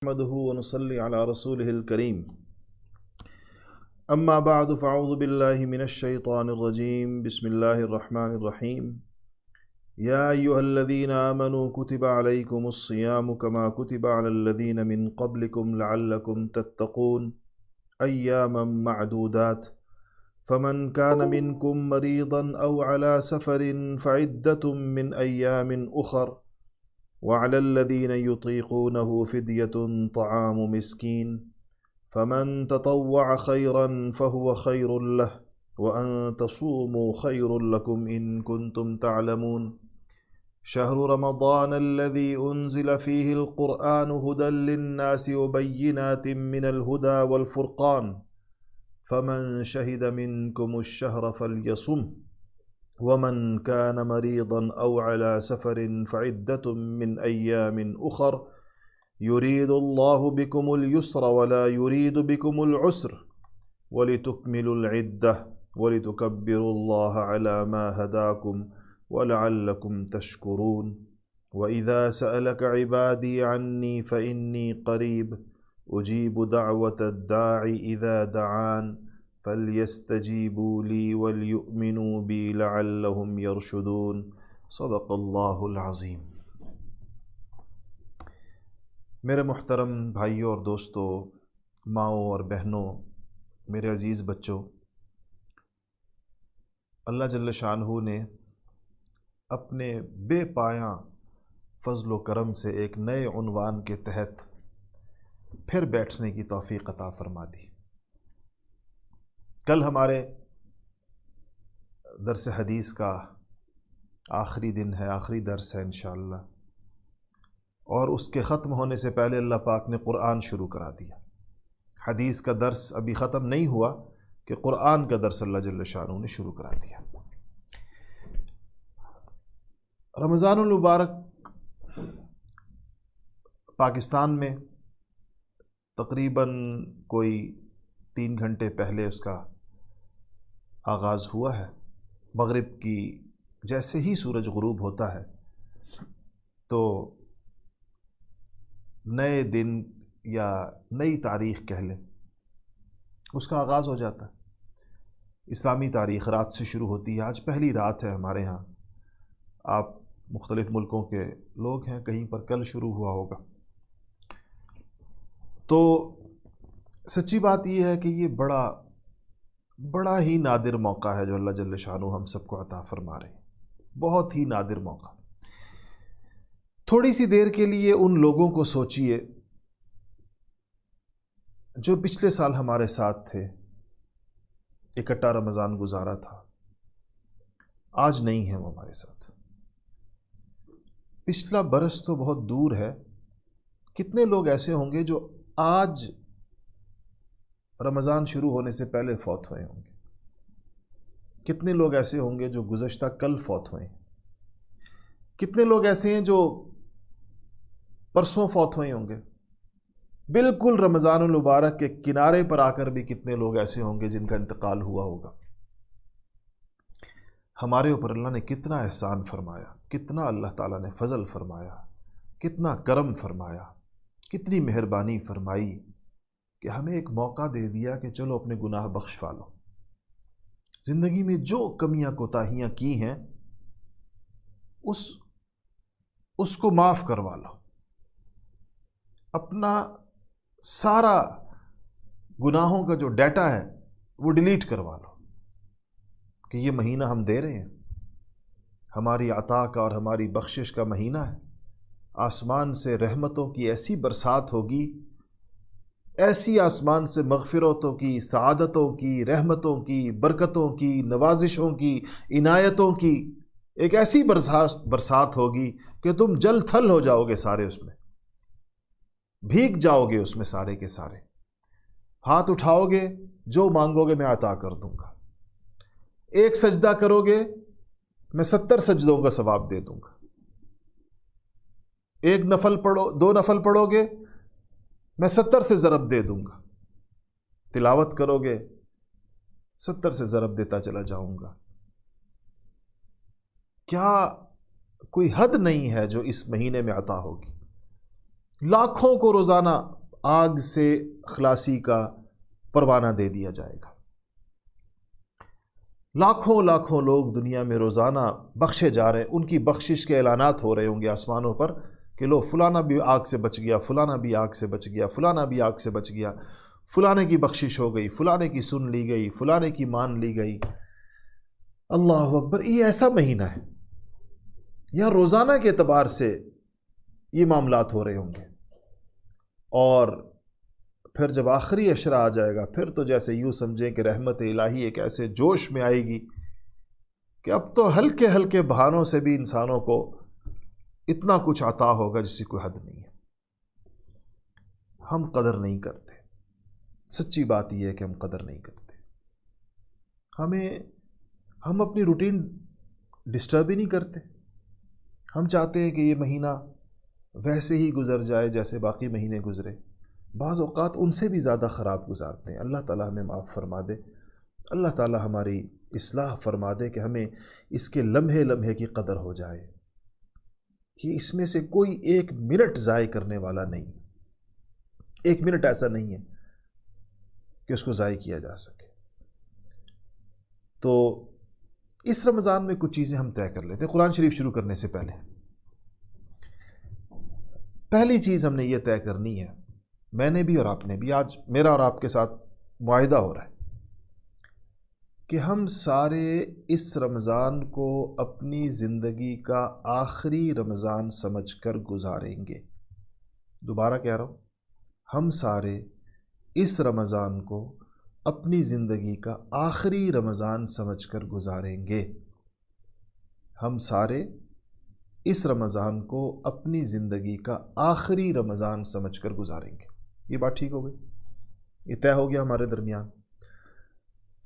نحمده ونصلي على رسوله الكريم أما بعد فأعوذ بالله من الشيطان الرجيم بسم الله الرحمن الرحيم يا أيها الذين آمنوا كتب عليكم الصيام كما كتب على الذين من قبلكم لعلكم تتقون أياما معدودات فمن كان منكم مريضا أو على سفر فعدة من أيام أخر وعلى الذين يطيقونه فدية طعام مسكين فمن تطوع خيرا فهو خير له وأن تصوموا خير لكم إن كنتم تعلمون شهر رمضان الذي أنزل فيه القرآن هدى للناس وبينات من الهدى والفرقان فمن شهد منكم الشهر فليصم ومن كان مريضا أو على سفر فعدة من أيام أخر يريد الله بكم اليسر ولا يريد بكم العسر ولتكملوا العدة ولتكبروا الله على ما هداكم ولعلكم تشكرون وإذا سألك عبادي عني فإني قريب أجيب دعوة الداع إذا دعان فليستجيبوا لي وليؤمنوا بي لعلهم يرشدون صدق اللہ العظیم۔ میرے محترم بھائیوں اور دوستوں، ماؤں اور بہنوں، میرے عزیز بچوں، اللہ جل شانہ نے اپنے بے پایاں فضل و کرم سے ایک نئے عنوان کے تحت پھر بیٹھنے کی توفیق عطا فرما دی۔ کل ہمارے درس حدیث کا آخری دن ہے، آخری درس ہے انشاءاللہ، اور اس کے ختم ہونے سے پہلے اللہ پاک نے قرآن شروع کرا دیا۔ حدیث کا درس ابھی ختم نہیں ہوا کہ قرآن کا درس اللہ جل شانہ نے شروع کرا دیا۔ رمضان المبارک پاکستان میں تقریباً کوئی 3 گھنٹے پہلے اس کا آغاز ہوا ہے۔ مغرب کی جیسے ہی سورج غروب ہوتا ہے تو نئے دن یا نئی تاریخ کہہ لیں، اس کا آغاز ہو جاتا ہے۔ اسلامی تاریخ رات سے شروع ہوتی ہے۔ آج پہلی رات ہے ہمارے ہاں، آپ مختلف ملکوں کے لوگ ہیں، کہیں پر کل شروع ہوا ہوگا۔ تو سچی بات یہ ہے کہ یہ بڑا ہی نادر موقع ہے جو اللہ جل شانہ ہم سب کو عطا فرما رہے ہیں، بہت ہی نادر موقع۔ تھوڑی سی دیر کے لیے ان لوگوں کو سوچئے جو پچھلے سال ہمارے ساتھ تھے، اکٹھا رمضان گزارا تھا، آج نہیں ہیں وہ ہمارے ساتھ۔ پچھلا برس تو بہت دور ہے، کتنے لوگ ایسے ہوں گے جو آج رمضان شروع ہونے سے پہلے فوت ہوئے ہوں گے؟ کتنے لوگ ایسے ہوں گے جو گزشتہ کل فوت ہوئے ہیں؟ کتنے لوگ ایسے ہیں جو پرسوں فوت ہوئے ہوں گے؟ بالکل رمضان المبارک کے کنارے پر آ کر بھی کتنے لوگ ایسے ہوں گے جن کا انتقال ہوا ہوگا۔ ہمارے اوپر اللہ نے کتنا احسان فرمایا، کتنا اللہ تعالیٰ نے فضل فرمایا، کتنا کرم فرمایا، کتنی مہربانی فرمائی کہ ہمیں ایک موقع دے دیا کہ چلو اپنے گناہ بخشوا لو، زندگی میں جو کمیاں کوتاہیاں کی ہیں اس کو معاف کروا لو، اپنا سارا گناہوں کا جو ڈیٹا ہے وہ ڈیلیٹ کروا لو، کہ یہ مہینہ ہم دے رہے ہیں، ہماری عطا کا اور ہماری بخشش کا مہینہ ہے۔ آسمان سے رحمتوں کی ایسی برسات ہوگی، ایسی آسمان سے مغفرتوں کی، سعادتوں کی، رحمتوں کی، برکتوں کی، نوازشوں کی، عنایتوں کی ایک ایسی برسات ہوگی کہ تم جل تھل ہو جاؤ گے، سارے اس میں بھیگ جاؤ گے، اس میں سارے کے سارے۔ ہاتھ اٹھاؤ گے، جو مانگو گے میں عطا کر دوں گا۔ ایک سجدہ کرو گے میں 70 سجدوں کا ثواب دے دوں گا۔ ایک نفل پڑھو، 2 نفل پڑھو گے میں 70 سے ضرب دے دوں گا۔ تلاوت کرو گے 70 سے ضرب دیتا چلا جاؤں گا۔ کیا کوئی حد نہیں ہے جو اس مہینے میں عطا ہوگی؟ لاکھوں کو روزانہ آگ سے خلاصی کا پروانہ دے دیا جائے گا۔ لاکھوں لاکھوں لوگ دنیا میں روزانہ بخشے جا رہے ہیں، ان کی بخشش کے اعلانات ہو رہے ہوں گے آسمانوں پر کہ لو فلانا بھی آگ سے بچ گیا، فلانا بھی آگ سے بچ گیا، فلانا بھی آگ سے بچ گیا، فلانے کی بخشش ہو گئی، فلانے کی سن لی گئی، فلانے کی مان لی گئی۔ اللہ اکبر! یہ ایسا مہینہ ہے یہاں روزانہ کے اعتبار سے یہ معاملات ہو رہے ہوں گے، اور پھر جب آخری اشرا آ جائے گا پھر تو جیسے یوں سمجھیں کہ رحمت الہی ایک ایسے جوش میں آئے گی کہ اب تو ہلکے ہلکے بہانوں سے بھی انسانوں کو اتنا کچھ عطا ہوگا جس کی کوئی حد نہیں ہے۔ ہم قدر نہیں کرتے، سچی بات یہ ہے کہ ہم قدر نہیں کرتے۔ ہم اپنی روٹین ڈسٹرب ہی نہیں کرتے۔ ہم چاہتے ہیں کہ یہ مہینہ ویسے ہی گزر جائے جیسے باقی مہینے گزرے، بعض اوقات ان سے بھی زیادہ خراب گزارتے ہیں۔ اللہ تعالیٰ ہمیں معاف فرما دے، اللہ تعالیٰ ہماری اصلاح فرما دے کہ ہمیں اس کے لمحے لمحے کی قدر ہو جائے کہ اس میں سے کوئی ایک منٹ ضائع کرنے والا نہیں، ایک منٹ ایسا نہیں ہے کہ اس کو ضائع کیا جا سکے۔ تو اس رمضان میں کچھ چیزیں ہم طے کر لیتے ہیں۔ قرآن شریف شروع کرنے سے پہلی چیز ہم نے یہ طے کرنی ہے، میں نے بھی اور آپ نے بھی، آج میرا اور آپ کے ساتھ معاہدہ ہو رہا ہے کہ ہم سارے اس رمضان کو اپنی زندگی کا آخری رمضان سمجھ کر گزاریں گے۔ دوبارہ کہہ رہا ہوں، ہم سارے اس رمضان کو اپنی زندگی کا آخری رمضان سمجھ کر گزاریں گے۔ ہم سارے اس رمضان کو اپنی زندگی کا آخری رمضان سمجھ کر گزاریں گے۔ یہ بات ٹھیک ہو گئی، یہ طے ہو گیا ہمارے درمیان۔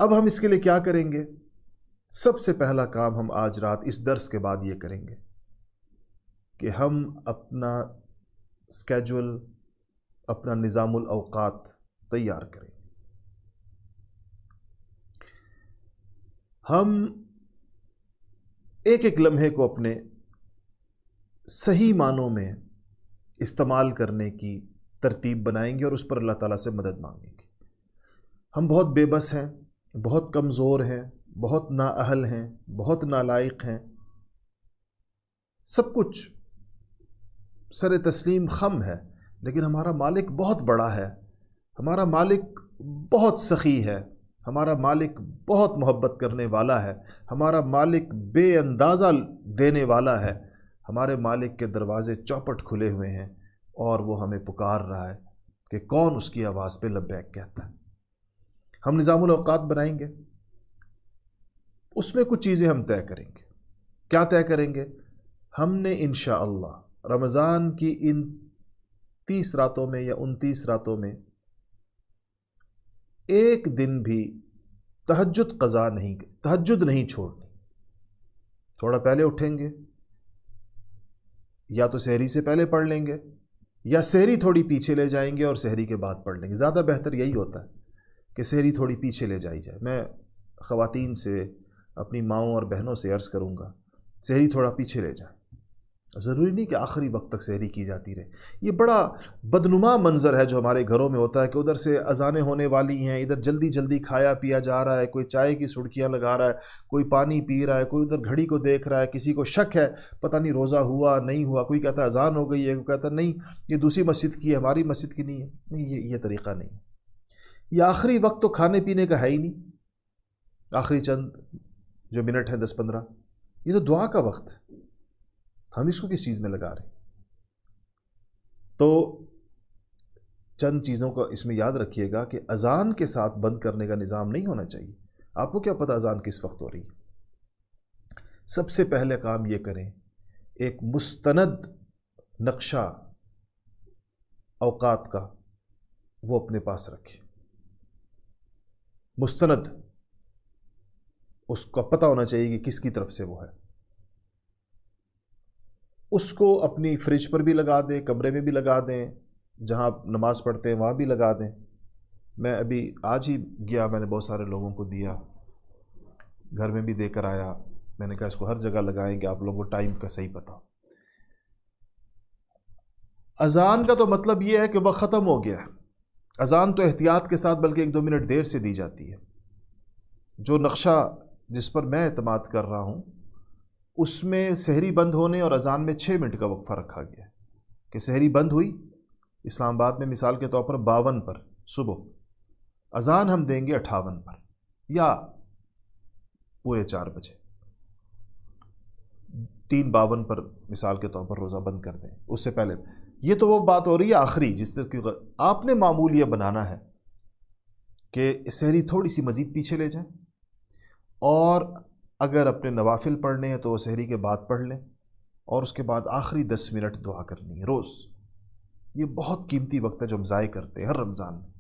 اب ہم اس کے لیے کیا کریں گے؟ سب سے پہلا کام ہم آج رات اس درس کے بعد یہ کریں گے کہ ہم اپنا اسکیجول، اپنا نظام الاوقات تیار کریں۔ ہم ایک ایک لمحے کو اپنے صحیح معنوں میں استعمال کرنے کی ترتیب بنائیں گے اور اس پر اللہ تعالیٰ سے مدد مانگیں گے۔ ہم بہت بے بس ہیں، بہت کمزور ہیں، بہت نااہل ہیں، بہت نالائق ہیں، سب کچھ سر تسلیم خم ہے، لیکن ہمارا مالک بہت بڑا ہے، ہمارا مالک بہت سخی ہے، ہمارا مالک بہت محبت کرنے والا ہے، ہمارا مالک بے اندازہ دینے والا ہے، ہمارے مالک کے دروازے چوپٹ کھلے ہوئے ہیں اور وہ ہمیں پکار رہا ہے کہ کون اس کی آواز پہ لبیک کہتا ہے۔ ہم نظام الاوقات بنائیں گے، اس میں کچھ چیزیں ہم طے کریں گے۔ کیا طے کریں گے؟ ہم نے انشاءاللہ رمضان کی ان 30 راتوں میں یا 29 راتوں میں ایک دن بھی تہجد نہیں چھوڑنی۔ تھوڑا پہلے اٹھیں گے، یا تو سحری سے پہلے پڑھ لیں گے یا سحری تھوڑی پیچھے لے جائیں گے اور سحری کے بعد پڑھ لیں گے۔ زیادہ بہتر یہی ہوتا ہے کہ سحری تھوڑی پیچھے لے جائی جائے۔ میں خواتین سے، اپنی ماؤں اور بہنوں سے عرض کروں گا، سحری تھوڑا پیچھے لے جائیں۔ ضروری نہیں کہ آخری وقت تک سحری کی جاتی رہے۔ یہ بڑا بدنما منظر ہے جو ہمارے گھروں میں ہوتا ہے کہ ادھر سے اذانیں ہونے والی ہیں، ادھر جلدی جلدی کھایا پیا جا رہا ہے، کوئی چائے کی سڑکیاں لگا رہا ہے، کوئی پانی پی رہا ہے، کوئی ادھر گھڑی کو دیکھ رہا ہے، کسی کو شک ہے پتہ نہیں روزہ ہوا نہیں ہوا، کوئی کہتا ہے اذان ہو گئی ہے، کوئی کہتا ہے نہیں یہ دوسری مسجد کی ہے، ہماری مسجد کی نہیں ہے۔ نہیں، یہ طریقہ نہیں ہے۔ یہ آخری وقت تو کھانے پینے کا ہے ہی نہیں، آخری چند جو منٹ ہے 10-15، یہ تو دعا کا وقت ہے، ہم اس کو کس چیز میں لگا رہے ہیں؟ تو چند چیزوں کا اس میں یاد رکھیے گا کہ اذان کے ساتھ بند کرنے کا نظام نہیں ہونا چاہیے۔ آپ کو کیا پتہ اذان کس وقت ہو رہی ہے؟ سب سے پہلے کام یہ کریں، ایک مستند نقشہ اوقات کا وہ اپنے پاس رکھیں، مستند، اس کو پتہ ہونا چاہیے کہ کس کی طرف سے وہ ہے۔ اس کو اپنی فریج پر بھی لگا دیں، کمرے میں بھی لگا دیں، جہاں آپ نماز پڑھتے ہیں وہاں بھی لگا دیں۔ میں ابھی آج ہی گیا، میں نے بہت سارے لوگوں کو دیا، گھر میں بھی دے کر آیا۔ میں نے کہا اس کو ہر جگہ لگائیں کہ آپ لوگوں کو ٹائم کا صحیح پتہ۔ اذان کا تو مطلب یہ ہے کہ وقت ختم ہو گیا ہے. اذان تو احتیاط کے ساتھ بلکہ 1-2 منٹ دیر سے دی جاتی ہے. جو نقشہ جس پر میں اعتماد کر رہا ہوں اس میں سحری بند ہونے اور اذان میں 6 منٹ کا وقفہ رکھا گیا ہے کہ سحری بند ہوئی اسلام آباد میں مثال کے طور پر 52 پر صبح، اذان ہم دیں گے 58 پر یا پورے 4 بجے، 3:52 پر مثال کے طور پر روزہ بند کر دیں. اس سے پہلے یہ تو وہ بات ہو رہی ہے آخری جس طرح کی آپ نے معمول یہ بنانا ہے کہ سحری تھوڑی سی مزید پیچھے لے جائیں، اور اگر اپنے نوافل پڑھنے ہیں تو وہ سحری کے بعد پڑھ لیں، اور اس کے بعد آخری 10 منٹ دعا کرنی ہے روز. یہ بہت قیمتی وقت ہے جو ہم ضائع کرتے ہیں ہر رمضان میں.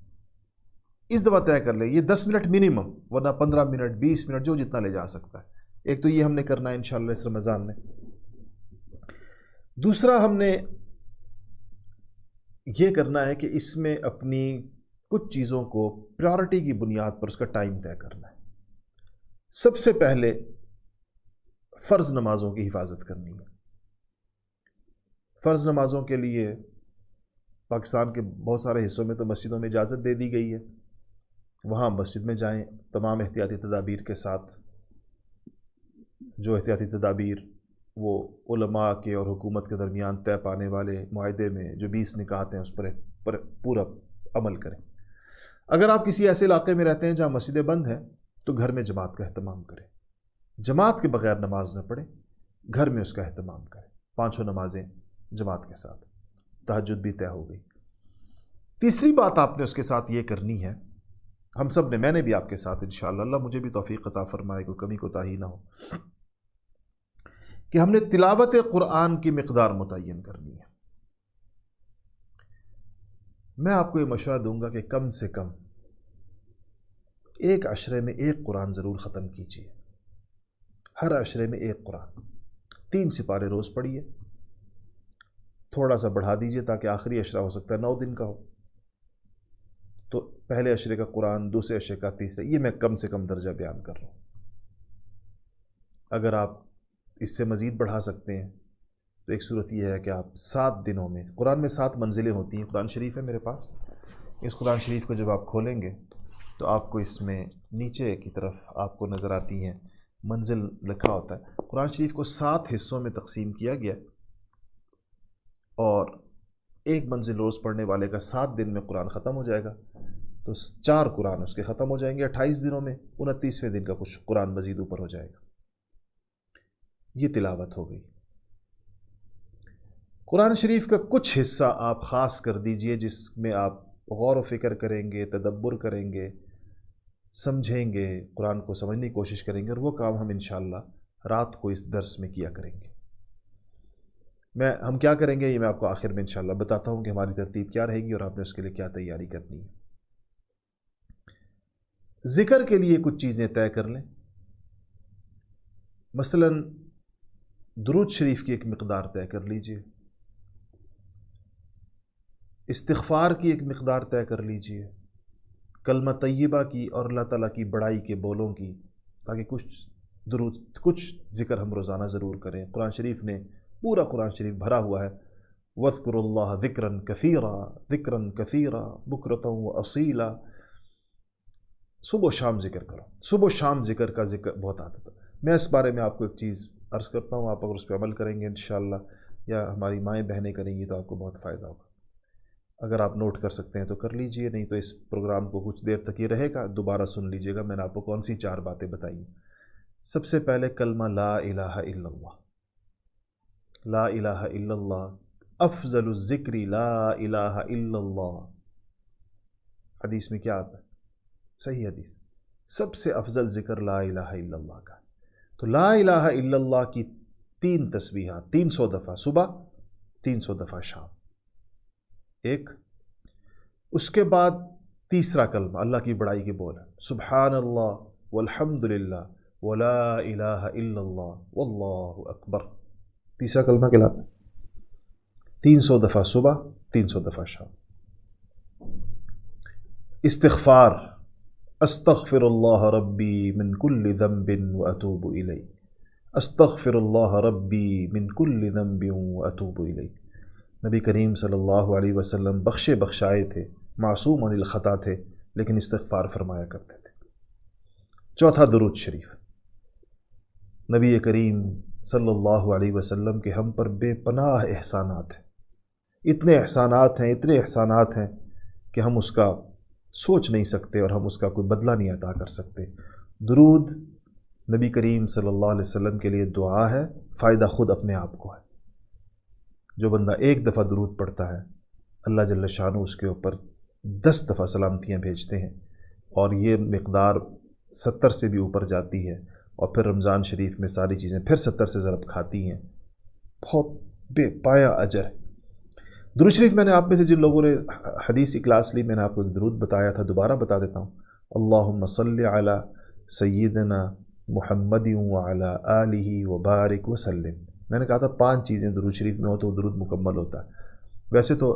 اس دفعہ طے کر لیں یہ 10 منٹ منیمم، ورنہ 15 منٹ 20 منٹ جو جتنا لے جا سکتا ہے. ایک تو یہ ہم نے کرنا ہے انشاءاللہ اس رمضان میں. دوسرا ہم نے یہ کرنا ہے کہ اس میں اپنی کچھ چیزوں کو پریورٹی کی بنیاد پر اس کا ٹائم طے کرنا ہے. سب سے پہلے فرض نمازوں کی حفاظت کرنی ہے. فرض نمازوں کے لیے پاکستان کے بہت سارے حصوں میں تو مسجدوں میں اجازت دے دی گئی ہے، وہاں مسجد میں جائیں تمام احتیاطی تدابیر کے ساتھ. جو احتیاطی تدابیر وہ علماء کے اور حکومت کے درمیان طے پانے والے معاہدے میں جو 20 نکات ہیں اس پر پورا عمل کریں. اگر آپ کسی ایسے علاقے میں رہتے ہیں جہاں مسجدیں بند ہیں تو گھر میں جماعت کا اہتمام کریں. جماعت کے بغیر نماز نہ پڑھیں، گھر میں اس کا اہتمام کریں. 5 نمازیں جماعت کے ساتھ، تہجد بھی طے ہو گئی. تیسری بات آپ نے اس کے ساتھ یہ کرنی ہے، ہم سب نے، میں نے بھی آپ کے ساتھ انشاءاللہ، اللہ مجھے بھی توفیق عطا فرمائے، کوئی کمی کوتاہی نہ ہو، کہ ہم نے تلاوت قرآن کی مقدار متعین کرنی ہے. میں آپ کو یہ مشورہ دوں گا کہ کم سے کم ایک عشرے میں 1 قرآن ضرور ختم کیجیے. ہر عشرے میں 1 قرآن، 3 سپارے روز پڑھیے. تھوڑا سا بڑھا دیجیے تاکہ آخری عشرہ ہو سکتا ہے 9 دن کا ہو، تو پہلے عشرے کا قرآن، دوسرے عشرے کا، تیسرے، یہ میں کم سے کم درجہ بیان کر رہا ہوں. اگر آپ اس سے مزید بڑھا سکتے ہیں تو ایک صورت یہ ہے کہ آپ 7 دنوں میں، قرآن میں 7 منزلیں ہوتی ہیں. قرآن شریف ہے میرے پاس، اس قرآن شریف کو جب آپ کھولیں گے تو آپ کو اس میں نیچے کی طرف آپ کو نظر آتی ہیں منزل لکھا ہوتا ہے. قرآن شریف کو 7 حصوں میں تقسیم کیا گیا، اور ایک منزل روز پڑھنے والے کا 7 دن میں قرآن ختم ہو جائے گا، تو 4 قرآن اس کے ختم ہو جائیں گے 28 دنوں میں. 29ویں دن کا کچھ قرآن مزید اوپر ہو جائے گا. یہ تلاوت ہو گئی. قرآن شریف کا کچھ حصہ آپ خاص کر دیجئے جس میں آپ غور و فکر کریں گے، تدبر کریں گے، سمجھیں گے، قرآن کو سمجھنے کی کوشش کریں گے، اور وہ کام ہم انشاءاللہ رات کو اس درس میں کیا کریں گے. ہم کیا کریں گے یہ میں آپ کو آخر میں انشاءاللہ بتاتا ہوں کہ ہماری ترتیب کیا رہے گی اور آپ نے اس کے لیے کیا تیاری کرنی ہے. ذکر کے لیے کچھ چیزیں طے کر لیں. مثلا درود شریف کی ایک مقدار طے کر لیجئے، استغفار کی ایک مقدار طے کر لیجئے، کلمہ طیبہ کی اور اللہ تعالیٰ کی بڑائی کے بولوں کی، تاکہ کچھ ذکر ہم روزانہ ضرور کریں. قرآن شریف نے، پورا قرآن شریف بھرا ہوا ہے وَاذْكُرُوا اللَّهَ ذِكْرًا كَثِيرًا بُكْرَةً وَأَصِيلًا. صبح و شام ذکر کرو، صبح و شام ذکر کا ذکر بہت آتا تھا. میں اس بارے میں آپ کو ایک چیز عرض کرتا ہوں، آپ اگر اس پہ عمل کریں گے انشاءاللہ، یا ہماری مائیں بہنیں کریں گی تو آپ کو بہت فائدہ ہوگا. اگر آپ نوٹ کر سکتے ہیں تو کر لیجئے، نہیں تو اس پروگرام کو کچھ دیر تک یہ رہے گا، دوبارہ سن لیجئے گا. میں نے آپ کو کون سی 4 باتیں بتائی. سب سے پہلے کلمہ لا الہ الا اللہ. لا الہ الا اللہ افضل الذکر لا الہ الا اللہ. حدیث میں کیا آتا ہے؟ صحیح حدیث، سب سے افضل ذکر لا الہ الا اللہ کا. تو لا الہ الا اللہ کی 3 تسبیحات، 300 دفعہ صبح، 300 دفعہ شام. ایک، اس کے بعد تیسرا کلمہ اللہ کی بڑائی کے بول، سبحان اللہ والحمد للہ ولا الہ الا اللہ واللہ اکبر. تیسرا کلمہ کہلاتا ہے 300 دفعہ صبح، 300 دفعہ شام. استغفار، استغفر اللہ ربی من کل ذنب واتوب الیہ، استغفر اللہ ربی من کل ذنب واتوب الیہ. نبی کریم صلی اللہ علیہ وسلم بخشے بخشائے تھے، معصوم عن الخطا تھے، لیکن استغفار فرمایا کرتے تھے۔ چوتھا درود شریف۔ نبی کریم صلی اللہ علیہ وسلم کے ہم پر بے پناہ احسانات ہیں، اتنے احسانات ہیں کہ ہم اس کا سوچ نہیں سکتے اور ہم اس کا کوئی بدلہ نہیں عطا کر سکتے۔ درود نبی کریم صلی اللہ علیہ وسلم کے لیے دعا ہے، فائدہ خود اپنے آپ کو ہے۔ جو بندہ ایک دفعہ درود پڑھتا ہے، اللہ جل شانہ اس کے اوپر 10 دفعہ سلامتیاں بھیجتے ہیں، اور یہ مقدار 70 سے بھی اوپر جاتی ہے، اور پھر رمضان شریف میں ساری چیزیں پھر 70 سے ضرب کھاتی ہیں۔ بہت بے پایا اجر ہے۔ درود شریف میں نے آپ میں سے جن لوگوں نے حدیث کی کلاس لی، میں نے آپ کو ایک درود بتایا تھا، دوبارہ بتا دیتا ہوں۔ اللہم صلی علی سیدنا محمد وعلی آلہ وبارک وسلم۔ میں نے کہا تھا 5 چیزیں درود شریف میں ہو تو وہ درود مکمل ہوتا ہے۔ ویسے تو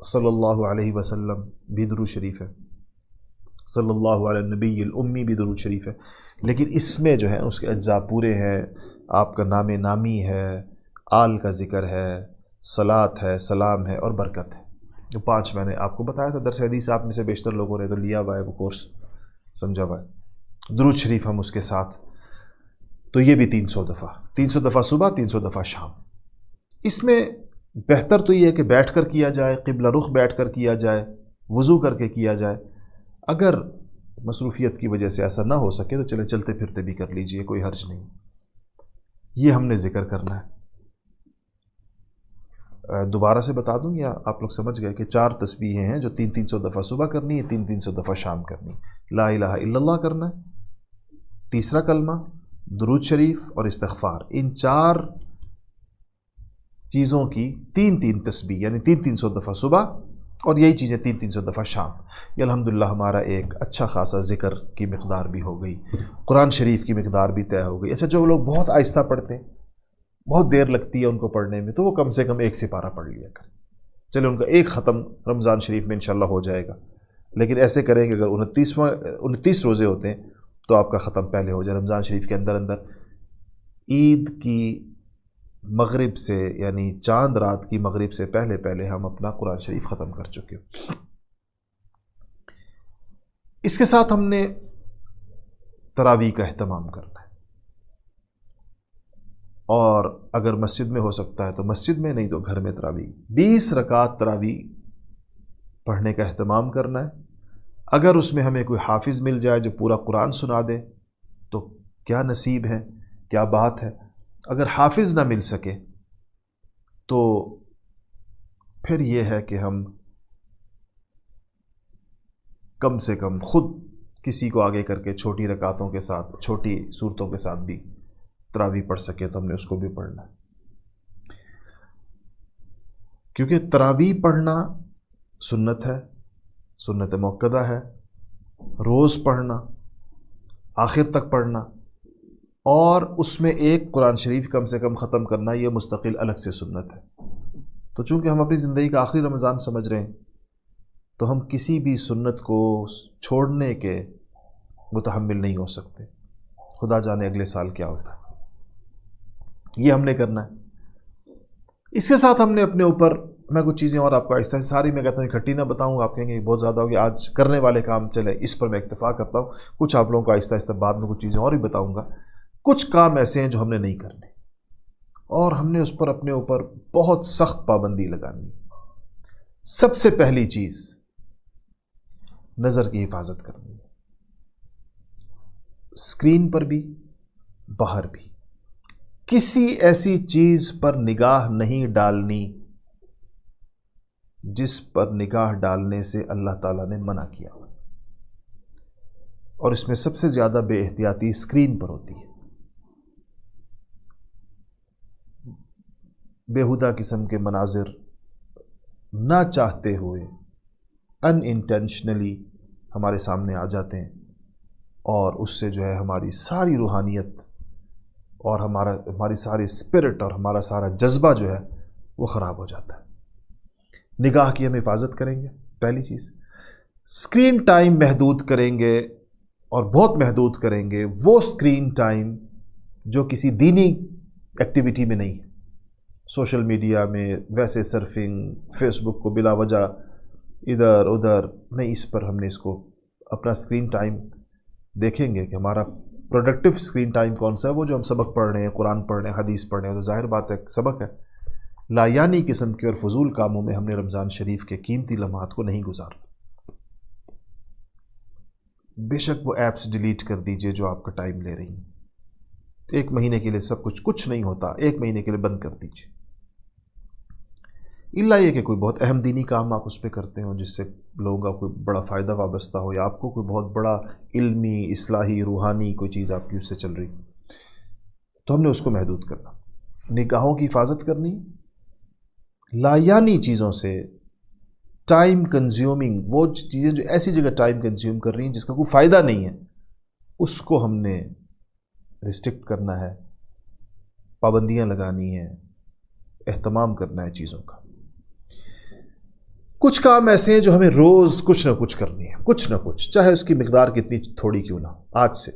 صلی اللہ علیہ وسلم بھی درود شریف ہے، صلی اللہ علیہ نبی الامی بھی درود شریف ہے، لیکن اس میں جو ہے اس کے اجزاء پورے ہیں۔ آپ کا نام نامی ہے، آل کا ذکر ہے، صلاۃ ہے، سلام ہے، اور برکت ہے۔ جو 5 میں نے آپ کو بتایا تھا۔ درس حدیث آپ میں سے بیشتر لوگوں نے تو لیا ہوا ہے، وہ کورس سمجھا ہوا ہے۔ درود شریف ہم اس کے ساتھ، تو یہ بھی 300 دفعہ صبح، 300 دفعہ شام۔ اس میں بہتر تو یہ ہے کہ بیٹھ کر کیا جائے، قبلہ رخ بیٹھ کر کیا جائے، وضو کر کے کیا جائے۔ اگر مصروفیت کی وجہ سے ایسا نہ ہو سکے تو چلے چلتے پھرتے بھی کر لیجئے، کوئی حرج نہیں۔ یہ ہم نے ذکر کرنا ہے۔ دوبارہ سے بتا دوں یا آپ لوگ سمجھ گئے کہ 4 تسبیحیں ہیں جو 300 دفعہ صبح کرنی ہے، 300 دفعہ شام کرنی ہے۔ لا الہ الا اللہ کرنا ہے، تیسرا کلمہ، درود شریف اور استغفار۔ ان 4 چیزوں کی 3 تسبیح، یعنی 300 دفعہ صبح، اور یہی چیزیں 300 دفعہ شام۔ یہ الحمدللہ ہمارا ایک اچھا خاصا ذکر کی مقدار بھی ہو گئی، قرآن شریف کی مقدار بھی طے ہو گئی۔ اچھا، جو لوگ بہت آہستہ پڑھتے ہیں، بہت دیر لگتی ہے ان کو پڑھنے میں، تو وہ کم سے کم 1 سپارہ پڑھ لیا کریں۔ چلے ان کا 1 ختم رمضان شریف میں انشاءاللہ ہو جائے گا، لیکن ایسے کریں کہ اگر 29 روزے ہوتے ہیں تو آپ کا ختم پہلے ہو جائے رمضان شریف کے اندر۔ عید کی مغرب سے، یعنی چاند رات کی مغرب سے پہلے ہم اپنا قرآن شریف ختم کر چکے۔ اس کے ساتھ ہم نے تراویح کا اہتمام کرنا ہے، اور اگر مسجد میں ہو سکتا ہے تو مسجد میں، نہیں تو گھر میں تراویح 20 رکعت تراویح پڑھنے کا اہتمام کرنا ہے۔ اگر اس میں ہمیں کوئی حافظ مل جائے جو پورا قرآن سنا دے تو کیا نصیب ہے، کیا بات ہے۔ اگر حافظ نہ مل سکے تو پھر یہ ہے کہ ہم کم سے کم خود کسی کو آگے کر کے چھوٹی رکعتوں کے ساتھ، چھوٹی صورتوں کے ساتھ بھی تراویح پڑھ سکے تو ہم نے اس کو بھی پڑھنا ہے، کیونکہ تراویح پڑھنا سنت ہے، سنت موقدہ ہے۔ روز پڑھنا، آخر تک پڑھنا، اور اس میں ایک قرآن شریف کم سے کم ختم کرنا، یہ مستقل الگ سے سنت ہے۔ تو چونکہ ہم اپنی زندگی کا آخری رمضان سمجھ رہے ہیں تو ہم کسی بھی سنت کو چھوڑنے کے متحمل نہیں ہو سکتے۔ خدا جانے اگلے سال کیا ہوتا ہے، یہ ہم نے کرنا ہے۔ اس کے ساتھ ہم نے اپنے اوپر، میں کچھ چیزیں اور آپ کو آہستہ ساری میں کہتا ہوں اکٹھی نہ بتاؤں، آپ کہیں گے بہت زیادہ ہوگی، آج کرنے والے کام چلے اس پر میں اکتفا کرتا ہوں۔ کچھ آپ لوگوں کو آہستہ بعد میں کچھ چیزیں اور بھی بتاؤں گا۔ کچھ کام ایسے ہیں جو ہم نے نہیں کرنے، اور ہم نے اس پر اپنے اوپر بہت سخت پابندی لگانی ہے۔ سب سے پہلی چیز نظر کی حفاظت کرنی ہے، اسکرین پر بھی، باہر بھی۔ کسی ایسی چیز پر نگاہ نہیں ڈالنی جس پر نگاہ ڈالنے سے اللہ تعالیٰ نے منع کیا، اور اس میں سب سے زیادہ بے احتیاطی اسکرین پر ہوتی ہے۔ بےہودہ قسم کے مناظر نہ چاہتے ہوئے ان انٹینشنلی ہمارے سامنے آ جاتے ہیں، اور اس سے جو ہے ہماری ساری روحانیت اور ہماری ساری اسپرٹ اور ہمارا سارا جذبہ جو ہے وہ خراب ہو جاتا ہے۔ نگاہ کی ہم حفاظت کریں گے، پہلی چیز۔ اسکرین ٹائم محدود کریں گے، اور بہت محدود کریں گے وہ اسکرین ٹائم جو کسی دینی ایکٹیویٹی میں نہیں ہے۔ سوشل میڈیا میں ویسے سرفنگ، فیس بک کو بلا وجہ ادھر ادھر نہیں، اس پر ہم نے اس کو اپنا اسکرین ٹائم دیکھیں گے کہ ہمارا پروڈکٹیو اسکرین ٹائم کون سا ہے. وہ جو ہم سبق پڑھ رہے ہیں، قرآن پڑھ رہے ہیں، حدیث پڑھ رہے ہیں، تو ظاہر بات ہے سبق ہے. لایانی قسم کے اور فضول کاموں میں ہم نے رمضان شریف کے قیمتی لمحات کو نہیں گزارا. بے شک وہ ایپس ڈیلیٹ کر دیجئے جو آپ کا ٹائم لے رہی ہیں. 1 مہینے کے لیے سب کچھ نہیں ہوتا، 1 مہینے کے لیے بند کر دیجئے. الا یہ کہ کوئی بہت اہم دینی کام آپ اس پہ کرتے ہوں جس سے لوگوں کا کوئی بڑا فائدہ وابستہ ہو، یا آپ کو کوئی بہت بڑا علمی، اصلاحی، روحانی کوئی چیز آپ کی اس سے چل رہی، تو ہم نے اس کو محدود کرنا. نگاہوں کی حفاظت کرنی، لایانی چیزوں سے، ٹائم کنزیومنگ، وہ چیزیں جو ایسی جگہ ٹائم کنزیوم کر رہی ہیں جس کا کوئی فائدہ نہیں ہے، اس کو ہم نے ریسٹرکٹ کرنا ہے، پابندیاں لگانی ہیں، اہتمام کرنا ہے چیزوں کا. کچھ کام ایسے ہیں جو ہمیں روز کچھ نہ کچھ کرنی ہے، کچھ نہ کچھ، چاہے اس کی مقدار کتنی تھوڑی کیوں نہ ہو. آج سے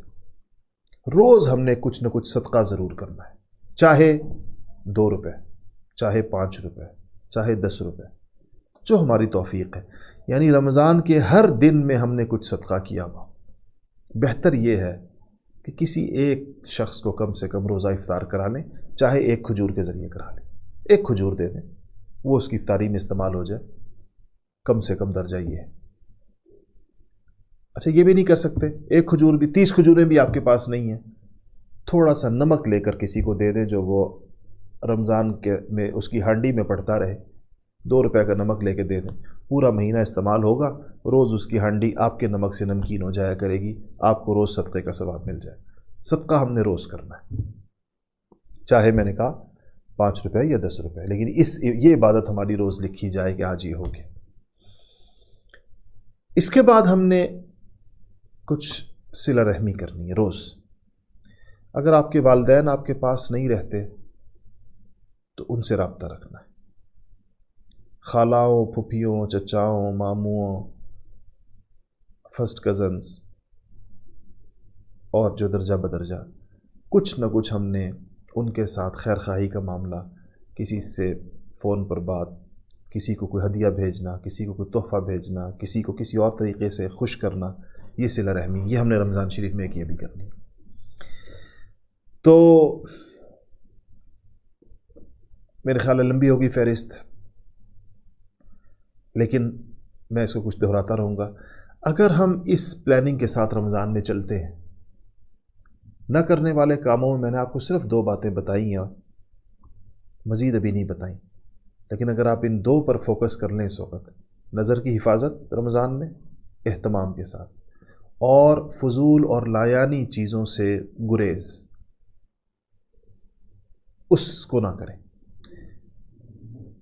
روز ہم نے کچھ نہ کچھ صدقہ ضرور کرنا ہے، چاہے 2 روپے، چاہے 5 روپے، چاہے 10 روپے، جو ہماری توفیق ہے. یعنی رمضان کے ہر دن میں ہم نے کچھ صدقہ کیا ہوا. بہتر یہ ہے کہ کسی ایک شخص کو کم سے کم روزہ افطار کرا لیں، چاہے 1 کھجور کے ذریعے کرا لیں، 1 کھجور دے دیں، وہ اس کی افطاری میں استعمال ہو جائے. کم سے کم درجہ یہ ہے. اچھا یہ بھی نہیں کر سکتے، 1 کھجور بھی، 30 کھجوریں بھی آپ کے پاس نہیں ہیں، تھوڑا سا نمک لے کر کسی کو دے دیں جو وہ رمضان کے میں اس کی ہانڈی میں پڑتا رہے. 2 روپے کا نمک لے کے دے دیں، پورا مہینہ استعمال ہوگا، روز اس کی ہانڈی آپ کے نمک سے نمکین ہو جایا کرے گی، آپ کو روز صدقے کا ثواب مل جائے. صدقہ ہم نے روز کرنا ہے، چاہے میں نے کہا 5 روپے یا 10 روپے، لیکن یہ عبادت ہماری روز لکھی جائے کہ آج یہ ہوگی. اس کے بعد ہم نے کچھ صلہ رحمی کرنی ہے روز. اگر آپ کے والدین آپ کے پاس نہیں رہتے تو ان سے رابطہ رکھنا ہے. خالاؤں، پھپھیوں، چچاؤں، ماموں، فرسٹ کزنز، اور جو درجہ بدرجہ، کچھ نہ کچھ ہم نے ان کے ساتھ خیر خواہی کا معاملہ، کسی سے فون پر بات، کسی کو کوئی ہدیہ بھیجنا، کسی کو کوئی تحفہ بھیجنا، کسی کو کسی اور طریقے سے خوش کرنا، یہ صلہ رحمی، یہ ہم نے رمضان شریف میں یہ بھی کرنی. تو میرے خیال ہے لمبی ہوگی فہرست، لیکن میں اس کو کچھ دہراتا رہوں گا. اگر ہم اس پلاننگ کے ساتھ رمضان میں چلتے ہیں، نہ کرنے والے کاموں میں نے آپ کو صرف 2 باتیں بتائی ہیں، مزید ابھی نہیں بتائیں، لیکن اگر آپ ان 2 پر فوکس کر لیں اس وقت، نظر کی حفاظت رمضان میں اہتمام کے ساتھ، اور فضول اور لایانی چیزوں سے گریز، اس کو نہ کریں.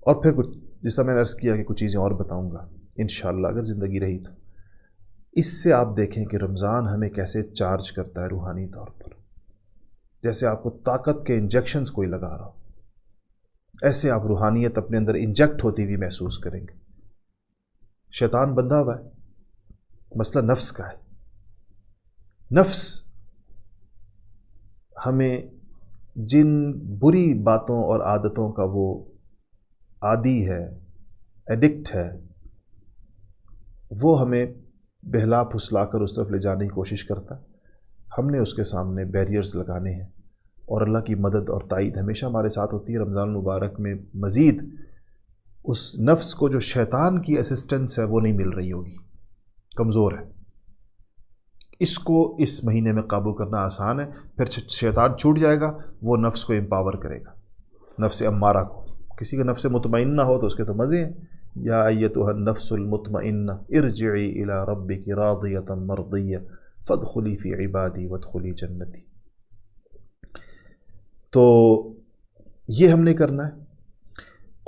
اور پھر کچھ جس طرح میں نے عرض کیا کہ کچھ چیزیں اور بتاؤں گا انشاءاللہ اگر زندگی رہی تو. اس سے آپ دیکھیں کہ رمضان ہمیں کیسے چارج کرتا ہے روحانی طور پر، جیسے آپ کو طاقت کے انجیکشنز کوئی لگا رہا ہو، ایسے آپ روحانیت اپنے اندر انجیکٹ ہوتی ہوئی محسوس کریں گے. شیطان بندھا ہوا ہے، مسئلہ نفس کا ہے. نفس ہمیں جن بری باتوں اور عادتوں کا وہ عادی ہے، ایڈکٹ ہے، وہ ہمیں بہلا پھسلا کر اس طرف لے جانے کی کوشش کرتا. ہم نے اس کے سامنے بیریئرز لگانے ہیں، اور اللہ کی مدد اور تائید ہمیشہ ہمارے ساتھ ہوتی ہے. رمضان المبارک میں مزید اس نفس کو جو شیطان کی اسسٹنس ہے وہ نہیں مل رہی ہوگی، کمزور ہے. اس کو اس مہینے میں قابو کرنا آسان ہے. پھر شیطان چھوٹ جائے گا، وہ نفس کو امپاور کرے گا، نفس امارہ کو. کسی کا نفس مطمئنہ ہو تو اس کے تو مزے ہیں. یا ایتھا النفس المطمئنہ ارجعی الی ربک راضیۃ مرضیہ فادخلی فی عبادی وادخلی جنتی. تو یہ ہم نے کرنا ہے.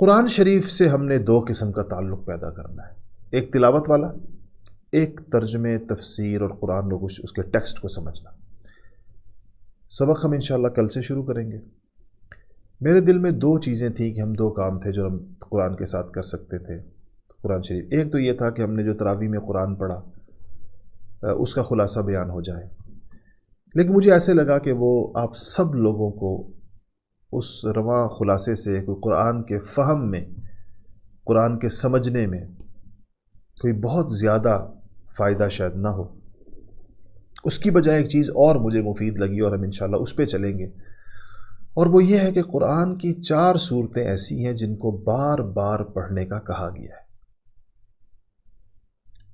قرآن شریف سے ہم نے 2 قسم کا تعلق پیدا کرنا ہے، ایک تلاوت والا، ایک ترجمے، تفسیر اور قرآن و اس کے ٹیکسٹ کو سمجھنا. سبق ہم انشاءاللہ کل سے شروع کریں گے. میرے دل میں 2 چیزیں تھیں کہ ہم 2 کام تھے جو ہم قرآن کے ساتھ کر سکتے تھے قرآن شریف. ایک تو یہ تھا کہ ہم نے جو تراویح میں قرآن پڑھا اس کا خلاصہ بیان ہو جائے، لیکن مجھے ایسے لگا کہ وہ آپ سب لوگوں کو اس رواں خلاصے سے کوئی قرآن کے فہم میں، قرآن کے سمجھنے میں کوئی بہت زیادہ فائدہ شاید نہ ہو، اس کی بجائے ایک چیز اور مجھے مفید لگی اور ہم انشاءاللہ اس پہ چلیں گے، اور وہ یہ ہے کہ قرآن کی 4 صورتیں ایسی ہیں جن کو بار بار پڑھنے کا کہا گیا ہے۔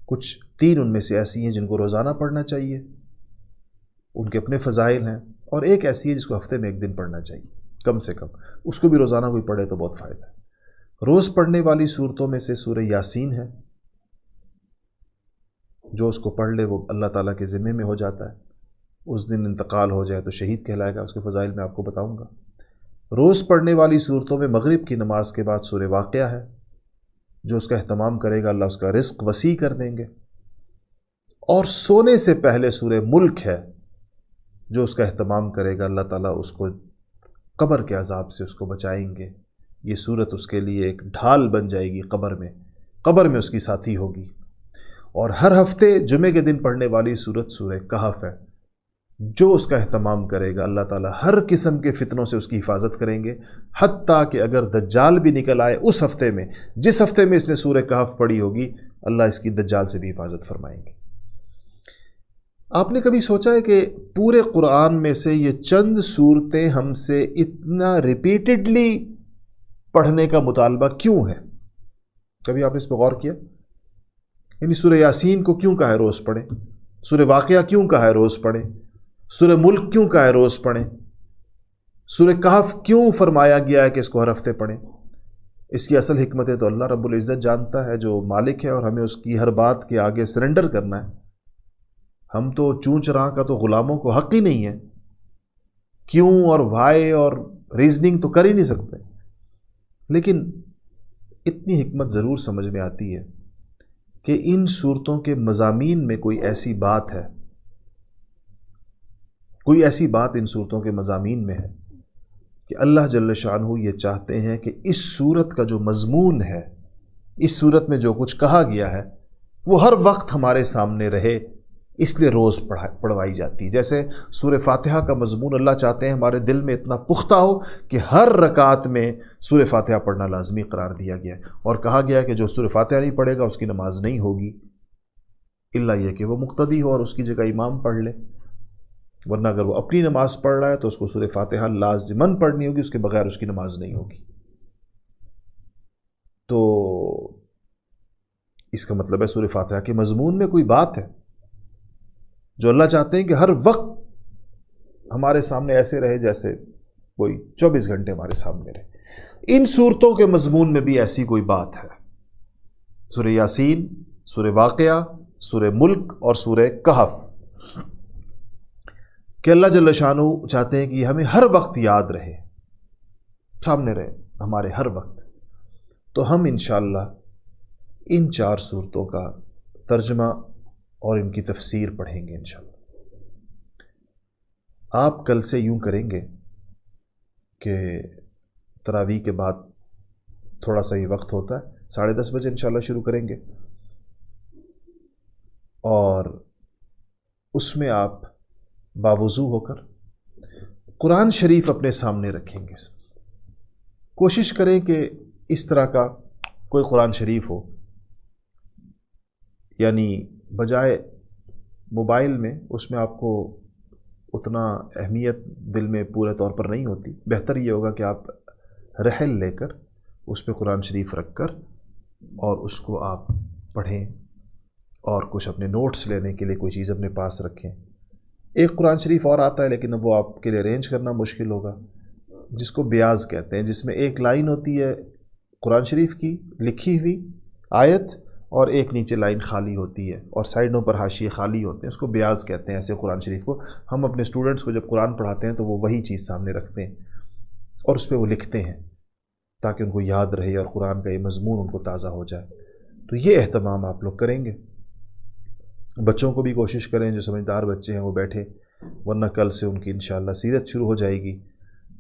کچھ 3 ان میں سے ایسی ہیں جن کو روزانہ پڑھنا چاہیے، ان کے اپنے فضائل ہیں، اور ایک ایسی ہے جس کو ہفتے میں 1 دن پڑھنا چاہیے کم سے کم، اس کو بھی روزانہ کوئی پڑھے تو بہت فائدہ ہے۔ روز پڑھنے والی صورتوں میں سے سورہ یاسین ہے، جو اس کو پڑھ لے وہ اللہ تعالیٰ کے ذمے میں ہو جاتا ہے، اس دن انتقال ہو جائے تو شہید کہلائے گا، اس کے فضائل میں آپ کو بتاؤں گا۔ روز پڑھنے والی صورتوں میں مغرب کی نماز کے بعد سورہ واقعہ ہے، جو اس کا اہتمام کرے گا اللہ اس کا رزق وسیع کر دیں گے، اور سونے سے پہلے سورہ ملک ہے، جو اس کا اہتمام کرے گا اللہ تعالیٰ اس کو قبر کے عذاب سے اس کو بچائیں گے۔ یہ صورت اس کے لیے ایک ڈھال بن جائے گی قبر میں اس کی ساتھی ہوگی۔ اور ہر ہفتے جمعے کے دن پڑھنے والی صورت سورہ کہف ہے، جو اس کا اہتمام کرے گا اللہ تعالیٰ ہر قسم کے فتنوں سے اس کی حفاظت کریں گے، حتیٰ کہ اگر دجال بھی نکل آئے اس ہفتے میں، جس ہفتے میں اس نے سورہ کہف پڑھی ہوگی، اللہ اس کی دجال سے بھی حفاظت فرمائیں گے۔ آپ نے کبھی سوچا ہے کہ پورے قرآن میں سے یہ چند صورتیں ہم سے اتنا ریپیٹڈلی پڑھنے کا مطالبہ کیوں ہے؟ کبھی آپ نے اس پہ غور کیا؟ یعنی سورہ یاسین کو کیوں کہا ہے روز پڑھیں؟ سورہ واقعہ کیوں کہا ہے روز پڑھیں؟ سورہ ملک کیوں کہا ہے روز پڑھیں؟ سورہ کہف کیوں فرمایا گیا ہے کہ اس کو ہر ہفتے پڑھیں؟ اس کی اصل حکمتیں تو اللہ رب العزت جانتا ہے، جو مالک ہے، اور ہمیں اس کی ہر بات کے آگے سرنڈر کرنا ہے۔ ہم تو چونچ راہ کا تو غلاموں کو حق ہی نہیں ہے، کیوں اور وھائی اور ریزننگ تو کر ہی نہیں سکتے، لیکن اتنی حکمت ضرور سمجھ میں آتی ہے کہ ان صورتوں کے مضامین میں کوئی ایسی بات ہے، کوئی ایسی بات ان صورتوں کے مضامین میں ہے کہ اللہ جل شانہ یہ چاہتے ہیں کہ اس صورت کا جو مضمون ہے، اس صورت میں جو کچھ کہا گیا ہے، وہ ہر وقت ہمارے سامنے رہے، اس لیے روز پڑھوائی جاتی ہے۔ جیسے سورہ فاتحہ کا مضمون اللہ چاہتے ہیں ہمارے دل میں اتنا پختہ ہو کہ ہر رکعت میں سورہ فاتحہ پڑھنا لازمی قرار دیا گیا ہے، اور کہا گیا کہ جو سورہ فاتحہ نہیں پڑھے گا اس کی نماز نہیں ہوگی، الا یہ کہ وہ مقتدی ہو اور اس کی جگہ امام پڑھ لے، ورنہ اگر وہ اپنی نماز پڑھ رہا ہے تو اس کو سورہ فاتحہ لازماً پڑھنی ہوگی، اس کے بغیر اس کی نماز نہیں ہوگی۔ تو اس کا مطلب ہے سورہ فاتحہ کے مضمون میں کوئی بات ہے جو اللہ چاہتے ہیں کہ ہر وقت ہمارے سامنے ایسے رہے جیسے کوئی 24 گھنٹے ہمارے سامنے رہے۔ ان صورتوں کے مضمون میں بھی ایسی کوئی بات ہے، سورہ یاسین، سورہ واقعہ، سورہ ملک اور سورہ کہف، کہ اللہ جل شانہ چاہتے ہیں کہ یہ ہمیں ہر وقت یاد رہے، سامنے رہے ہمارے ہر وقت۔ تو ہم انشاءاللہ ان 4 صورتوں کا ترجمہ اور ان کی تفسیر پڑھیں گے انشاءاللہ۔ آپ کل سے یوں کریں گے کہ تراویح کے بعد تھوڑا سا ہی وقت ہوتا ہے، 10:30 بجے انشاءاللہ شروع کریں گے، اور اس میں آپ باوضو ہو کر قرآن شریف اپنے سامنے رکھیں گے۔ کوشش کریں کہ اس طرح کا کوئی قرآن شریف ہو، یعنی بجائے موبائل میں، اس میں آپ کو اتنا اہمیت دل میں پورے طور پر نہیں ہوتی، بہتر یہ ہوگا کہ آپ رحل لے کر اس پہ قرآن شریف رکھ کر اور اس کو آپ پڑھیں، اور کچھ اپنے نوٹس لینے کے لیے کوئی چیز اپنے پاس رکھیں۔ ایک قرآن شریف اور آتا ہے لیکن اب وہ آپ کے لیے ارینج کرنا مشکل ہوگا، جس کو بیاض کہتے ہیں، جس میں ایک لائن ہوتی ہے قرآن شریف کی لکھی ہوئی آیت، اور ایک نیچے لائن خالی ہوتی ہے، اور سائڈوں پر حاشیے خالی ہوتے ہیں، اس کو بیاض کہتے ہیں ایسے قرآن شریف کو۔ ہم اپنے اسٹوڈنٹس کو جب قرآن پڑھاتے ہیں تو وہ وہی چیز سامنے رکھتے ہیں اور اس پہ وہ لکھتے ہیں تاکہ ان کو یاد رہے اور قرآن کا یہ مضمون ان کو تازہ ہو جائے۔ تو یہ اہتمام آپ لوگ کریں گے۔ بچوں کو بھی کوشش کریں، جو سمجھدار بچے ہیں وہ بیٹھے، ورنہ کل سے ان کی انشاءاللہ سیرت شروع ہو جائے گی۔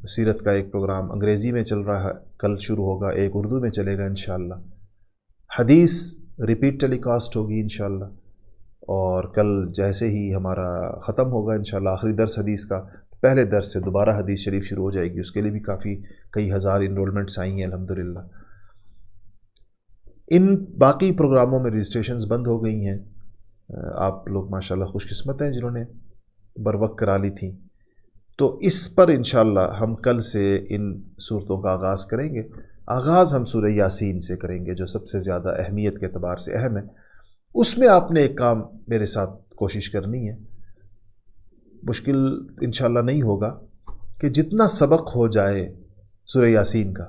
سیرت کا ایک پروگرام انگریزی میں چل رہا ہے، کل شروع ہوگا، ایک اردو میں چلے گا انشاءاللہ۔ حدیث ریپیٹ ٹیلی کاسٹ ہوگی انشاءاللہ، اور کل جیسے ہی ہمارا ختم ہوگا انشاءاللہ آخری درس حدیث کا، پہلے درس سے دوبارہ حدیث شریف شروع ہو جائے گی، اس کے لیے بھی کئی ہزار انرولمنٹس آئی ہیں الحمدللہ۔ ان باقی پروگراموں میں رجسٹریشنز بند ہو گئی ہیں، آپ لوگ ماشاءاللہ خوش قسمت ہیں جنہوں نے بروقت کرا لی تھیں۔ تو اس پر انشاءاللہ ہم کل سے ان صورتوں کا آغاز کریں گے۔ آغاز ہم سورہ یاسین سے کریں گے جو سب سے زیادہ اہمیت کے اعتبار سے اہم ہے۔ اس میں آپ نے ایک کام میرے ساتھ کوشش کرنی ہے، مشکل انشاءاللہ نہیں ہوگا، کہ جتنا سبق ہو جائے سورہ یاسین کا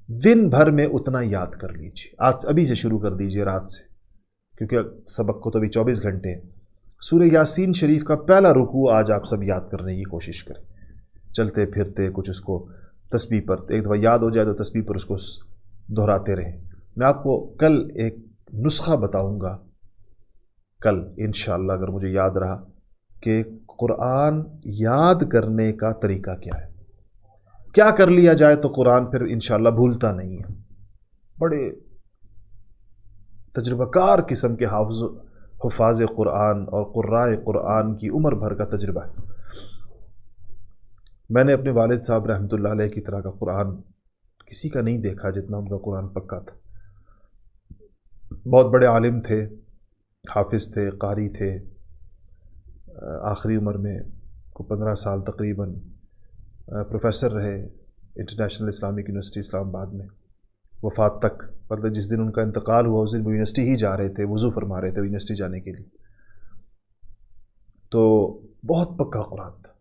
دن بھر میں اتنا یاد کر لیجیے۔ آج ابھی سے شروع کر دیجیے، رات سے، کیونکہ سبق کو تو ابھی 24 گھنٹے ہیں۔ سورہ یاسین شریف کا پہلا رکوع آج آپ سب یاد کرنے کی کوشش کریں، چلتے پھرتے کچھ اس کو تسبیح پر، ایک دفعہ یاد ہو جائے تو تسبیح پر اس کو دہراتے رہیں۔ میں آپ کو کل ایک نسخہ بتاؤں گا، کل انشاءاللہ اگر مجھے یاد رہا، کہ قرآن یاد کرنے کا طریقہ کیا ہے، کیا کر لیا جائے تو قرآن پھر انشاءاللہ بھولتا نہیں ہے۔ بڑے تجربہ کار قسم کے حفاظ قرآن اور قرائے قرآن کی عمر بھر کا تجربہ ہے۔ میں نے اپنے والد صاحب رحمۃ اللہ علیہ کی طرح کا قرآن کسی کا نہیں دیکھا جتنا ان کا قرآن پکا تھا۔ بہت بڑے عالم تھے، حافظ تھے، قاری تھے، آخری عمر میں 15 سال تقریباً پروفیسر رہے انٹرنیشنل اسلامک یونیورسٹی اسلام آباد میں، وفات تک، مطلب جس دن ان کا انتقال ہوا اس دن وہ یونیورسٹی ہی جا رہے تھے، وضو فرما رہے تھے یونیورسٹی جانے کے لیے۔ تو بہت پکا قرآن تھا،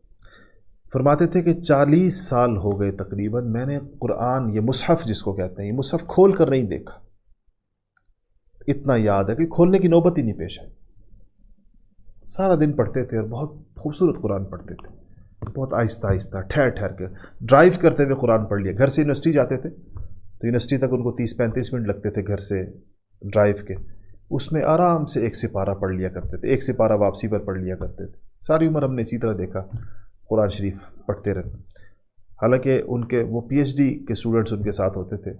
فرماتے تھے کہ 40 سال ہو گئے تقریباً میں نے قرآن، یہ مصحف جس کو کہتے ہیں، یہ مصحف کھول کر نہیں دیکھا۔ اتنا یاد ہے کہ کھولنے کی نوبت ہی نہیں پیش آئی۔ سارا دن پڑھتے تھے اور بہت خوبصورت قرآن پڑھتے تھے، بہت آہستہ آہستہ ٹھہر ٹھہر کے ڈرائیو کرتے ہوئے قرآن پڑھ لیا۔ گھر سے یونیورسٹی جاتے تھے تو یونیورسٹی تک ان کو 30-35 منٹ لگتے تھے گھر سے ڈرائیو کے، اس میں آرام سے 1 سپارہ پڑھ لیا کرتے تھے، 1 سپارہ واپسی پر پڑھ لیا کرتے تھے۔ ساری عمر ہم نے اسی طرح دیکھا قرآن شریف پڑھتے رہے۔ حالانکہ ان کے وہ پی ایچ ڈی کے اسٹوڈنٹس ان کے ساتھ ہوتے تھے،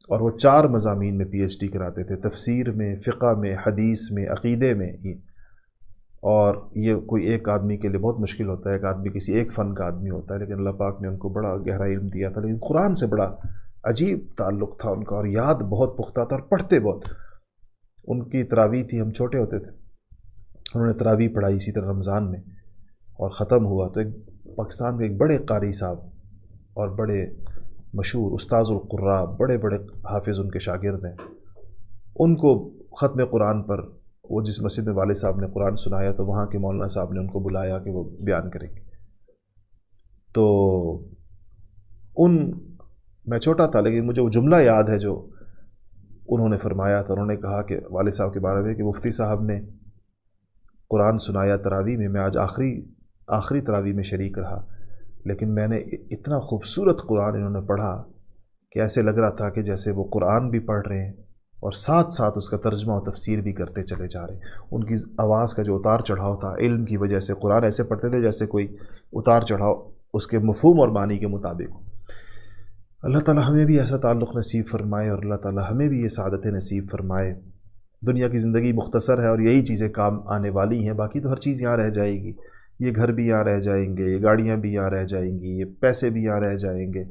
اور وہ 4 مضامین میں پی ایچ ڈی کراتے تھے، تفسیر میں، فقہ میں، حدیث میں، عقیدے میں۔ اور یہ کوئی ایک آدمی کے لیے بہت مشکل ہوتا ہے، ایک آدمی کسی ایک فن کا آدمی ہوتا ہے، لیکن اللہ پاک نے ان کو بڑا گہرا علم دیا تھا، لیکن قرآن سے بڑا عجیب تعلق تھا ان کا، اور یاد بہت پختہ تھا اور پڑھتے بہت۔ ان کی تراویح تھی، ہم چھوٹے ہوتے تھے، انہوں نے تراویح پڑھائی اسی طرح رمضان میں، اور ختم ہوا تو ایک پاکستان کے ایک بڑے قاری صاحب اور بڑے مشہور استاذ القراء، بڑے بڑے حافظ ان کے شاگرد ہیں، ان کو ختم قرآن پر وہ جس مسجد میں والد صاحب نے قرآن سنایا تو وہاں کے مولانا صاحب نے ان کو بلایا کہ وہ بیان کریں گے۔ تو میں چھوٹا تھا لیکن مجھے وہ جملہ یاد ہے جو انہوں نے فرمایا تھا۔ انہوں نے کہا کہ والد صاحب کے بارے میں کہ مفتی صاحب نے قرآن سنایا تراویح میں آج آخری تراویح میں شریک رہا، لیکن میں نے اتنا خوبصورت قرآن انہوں نے پڑھا کہ ایسے لگ رہا تھا کہ جیسے وہ قرآن بھی پڑھ رہے ہیں اور ساتھ ساتھ اس کا ترجمہ و تفسیر بھی کرتے چلے جا رہے ہیں۔ ان کی آواز کا جو اتار چڑھاؤ تھا علم کی وجہ سے، قرآن ایسے پڑھتے تھے جیسے کوئی اتار چڑھاؤ اس کے مفہوم اور معنی کے مطابق۔ اللہ تعالیٰ ہمیں بھی ایسا تعلق نصیب فرمائے، اور اللہ تعالیٰ ہمیں بھی یہ سعادت نصیب فرمائے۔ دنیا کی زندگی مختصر ہے اور یہی چیزیں کام آنے والی ہیں، باقی تو ہر چیز یہاں رہ جائے گی، یہ گھر بھی یہاں رہ جائیں گے، یہ گاڑیاں بھی یہاں رہ جائیں گی، یہ پیسے بھی یہاں رہ جائیں گے،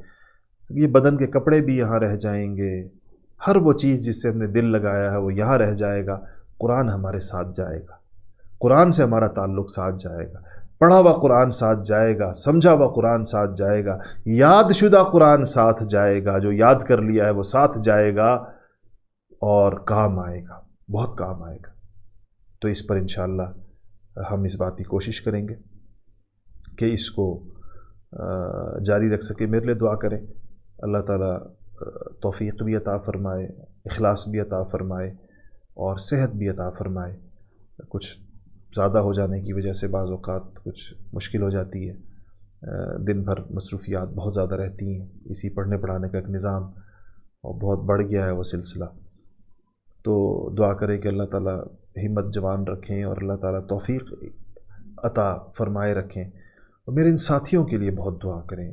یہ بدن کے کپڑے بھی یہاں رہ جائیں گے، ہر وہ چیز جس سے ہم نے دل لگایا ہے وہ یہاں رہ جائے گا۔ قرآن ہمارے ساتھ جائے گا، قرآن سے ہمارا تعلق ساتھ جائے گا، پڑھا ہوا قرآن ساتھ جائے گا، سمجھا ہوا قرآن ساتھ جائے گا، یاد شدہ قرآن ساتھ جائے گا، جو یاد کر لیا ہے وہ ساتھ جائے گا اور کام آئے گا، بہت کام آئے گا۔ تو اس پر انشاءاللہ ہم اس بات کی کوشش کریں گے کہ اس کو جاری رکھ سکے۔ میرے لیے دعا کریں، اللہ تعالیٰ توفیق بھی عطا فرمائے، اخلاص بھی عطا فرمائے اور صحت بھی عطا فرمائے۔ کچھ زیادہ ہو جانے کی وجہ سے بعض اوقات کچھ مشکل ہو جاتی ہے، دن بھر مصروفیات بہت زیادہ رہتی ہیں، اسی پڑھنے پڑھانے کا ایک نظام اور بہت بڑھ گیا ہے وہ سلسلہ۔ تو دعا کریں کہ اللہ تعالیٰ ہمت جوان رکھیں اور اللہ تعالیٰ توفیق عطا فرمائے رکھیں، اور میرے ان ساتھیوں کے لیے بہت دعا کریں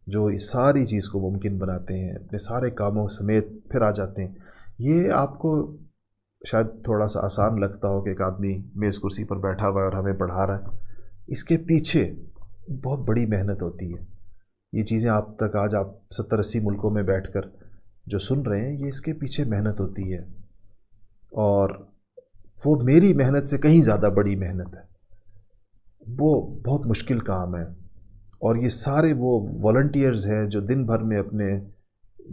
جو اس ساری چیز کو ممکن بناتے ہیں، اپنے سارے کاموں سمیت پھر آ جاتے ہیں۔ یہ آپ کو شاید تھوڑا سا آسان لگتا ہو کہ ایک آدمی میز کرسی پر بیٹھا ہوا ہے اور ہمیں پڑھا رہا ہے، اس کے پیچھے بہت بڑی محنت ہوتی ہے. یہ چیزیں آپ تک آج آپ 70-80 ملکوں میں بیٹھ کر جو سن رہے ہیں، یہ اس کے پیچھے محنت ہوتی ہے، اور وہ میری محنت سے کہیں زیادہ بڑی محنت ہے. وہ بہت مشکل کام ہے، اور یہ سارے وہ والنٹیئرز ہیں جو دن بھر میں اپنے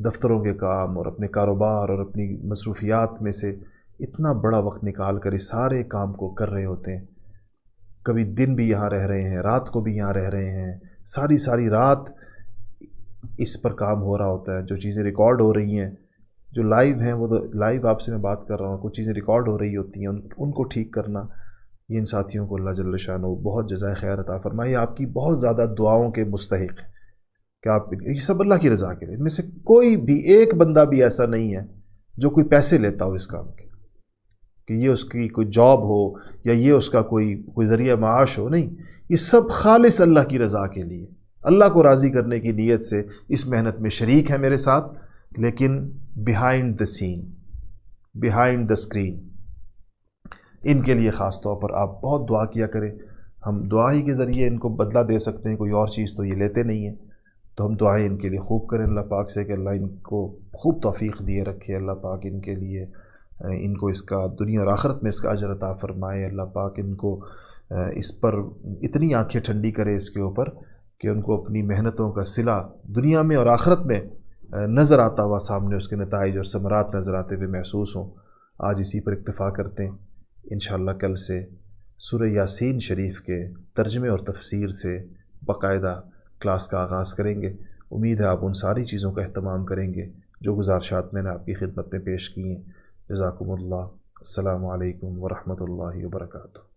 دفتروں کے کام اور اپنے کاروبار اور اپنی مصروفیات میں سے اتنا بڑا وقت نکال کر اس سارے کام کو کر رہے ہوتے ہیں. کبھی دن بھی یہاں رہ رہے ہیں، رات کو بھی یہاں رہ رہے ہیں، ساری رات اس پر کام ہو رہا ہوتا ہے. جو چیزیں ریکارڈ ہو رہی ہیں، جو لائیو ہیں، وہ تو لائیو آپ سے میں بات کر رہا ہوں، کچھ چیزیں ریکارڈ ہو رہی ہوتی ہیں، ان کو ٹھیک کرنا. یہ ان ساتھیوں کو اللہ جل شانہ بہت جزائے خیر عطا فرمائے. آپ کی بہت زیادہ دعاؤں کے مستحق ہیں کہ آپ، یہ سب اللہ کی رضا کے لیے. ان میں سے کوئی بھی ایک بندہ بھی ایسا نہیں ہے جو کوئی پیسے لیتا ہو اس کام کے، کہ یہ اس کی کوئی جاب ہو یا یہ اس کا کوئی ذریعہ معاش ہو. نہیں، یہ سب خالص اللہ کی رضا کے لیے، اللہ کو راضی کرنے کی نیت سے اس محنت میں شریک ہے میرے ساتھ. لیکن behind the scene, behind the screen, ان کے لیے خاص طور پر آپ بہت دعا کیا کریں. ہم دعا ہی کے ذریعے ان کو بدلہ دے سکتے ہیں، کوئی اور چیز تو یہ لیتے نہیں ہیں. تو ہم دعائیں ان کے لیے خوب کریں اللہ پاک سے کہ اللہ ان کو خوب توفیق دیے رکھے. اللہ پاک ان کے لیے، ان کو اس کا دنیا اور آخرت میں اس کا اجر عطا فرمائے. اللہ پاک ان کو اس پر اتنی آنکھیں ٹھنڈی کرے اس کے اوپر کہ ان کو اپنی محنتوں کا صلہ دنیا میں اور آخرت میں نظر آتا ہوا، سامنے اس کے نتائج اور ثمرات نظر آتے ہوئے محسوس ہوں. آج اسی پر اکتفا کرتے ہیں. انشاءاللہ کل سے سورہ یاسین شریف کے ترجمے اور تفسیر سے باقاعدہ کلاس کا آغاز کریں گے. امید ہے آپ ان ساری چیزوں کا اہتمام کریں گے جو گزارشات میں نے آپ کی خدمت میں پیش کی ہیں. جزاکم اللہ. السلام علیکم ورحمۃ اللہ وبرکاتہ.